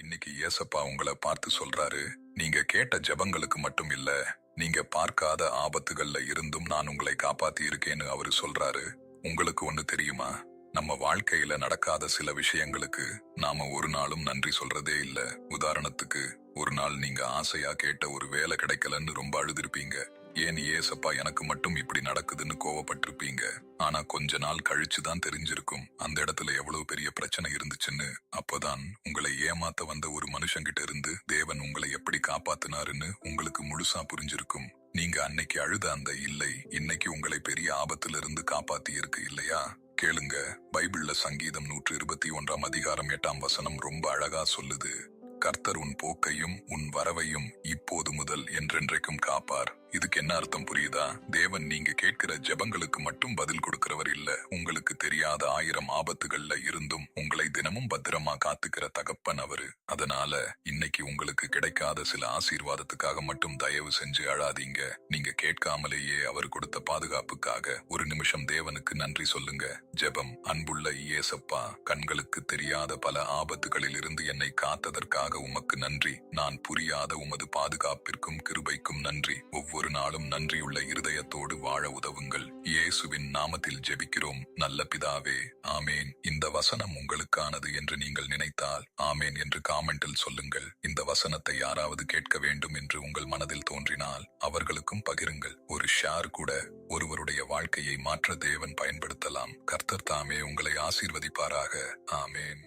இன்னைக்கு ஏசப்பா உங்களை பார்த்து சொல்றாரு, நீங்க கேட்ட ஜெபங்களுக்கு மட்டும் இல்ல, நீங்க பார்க்காத ஆபத்துகள்ல இருந்தும் நான் உங்களை காப்பாத்தி இருக்கேன்னு அவரு சொல்றாரு. உங்களுக்கு ஒண்ணு தெரியுமா? நம்ம வாழ்க்கையில நடக்காத சில விஷயங்களுக்கு நாம ஒரு நாளும் நன்றி சொல்றதே இல்ல. உதாரணத்துக்கு, ஒரு நாள் நீங்க ஆசையா கேட்ட ஒரு வேலை கிடைக்கலன்னு ரொம்ப அழுதிருப்பீங்க. ஏன் ஏசப்பா எனக்கு மட்டும் இப்படி நடக்குதுன்னு கோவப்பட்டிருப்பீங்க. ஆனா கொஞ்ச நாள் கழிச்சுதான் தெரிஞ்சிருக்கும் அந்த இடத்துல எவ்வளவு பெரிய பிரச்சனை இருந்துச்சுன்னு. அப்பதான் உங்களை ஏமாத்த வந்த ஒரு மனுஷங்கிட்ட இருந்து தேவன் உங்களை எப்படி காப்பாத்தினாருன்னு உங்களுக்கு முழுசா புரிஞ்சிருக்கும். நீங்க அன்னைக்கு அழுத அந்த இல்லை இன்னைக்கு உங்களை பெரிய ஆபத்துல இருந்து காப்பாத்தி இருக்கு இல்லையா? கேளுங்க, பைபிள்ல சங்கீதம் 121 அதிகாரம் 8 ரொம்ப அழகா சொல்லுது. கர்த்தர் உன் போக்கையும் உன் வரவையும் இப்போது முதல் என்றென்றைக்கும் காப்பார். இதுக்கு என்ன அர்த்தம் புரியுதா? தேவன் நீங்க கேட்கிற ஜெபங்களுக்கு மட்டும் பதில் கொடுக்கிறவர் இல்ல, உங்களுக்கு தெரியாத 1000 ஆபத்துகள்ல இருந்தும் உங்களை தினமும் பத்திரமா காத்துக்கிற தகப்பன் அவரு. அதனால இன்னைக்கு உங்களுக்கு கிடைக்காத சில ஆசீர்வாதத்துக்காக மட்டும் தயவு செஞ்சு அழாதீங்க. நீங்க கேட்காமலேயே அவர் கொடுத்த பாதுகாப்புக்காக ஒரு நிமிஷம் தேவனுக்கு நன்றி சொல்லுங்க. ஜெபம். அன்புள்ள இயேசப்பா, கண்களுக்கு தெரியாத பல ஆபத்துகளில் இருந்து என்னை காத்ததற்காக உமக்கு நன்றி. நான் புரியாத உமது பாதுகாப்பிற்கும் கிருபைக்கும் நன்றி. ஒவ்வொரு நாளும் நன்றியுள்ள இருதயத்தோடு வாழ உதவுங்கள். இயேசுவின் நாமத்தில் ஜெபிக்கிறோம் நல்ல பிதாவே, ஆமேன். இந்த வசனம் உங்களுக்கானது என்று நீங்கள் நினைத்தால் ஆமேன் என்று காமெண்டில் சொல்லுங்கள். இந்த வசனத்தை யாராவது கேட்க வேண்டும் என்று உங்கள் மனதில் தோன்றினால் அவர்களுக்கும் பகிருங்கள். ஒரு ஷேர் கூட ஒருவருடைய வாழ்க்கையை மாற்ற தேவன் பயன்படுத்தலாம். கர்த்தர் தாமே உங்களை ஆசீர்வதிப்பாராக. ஆமேன்.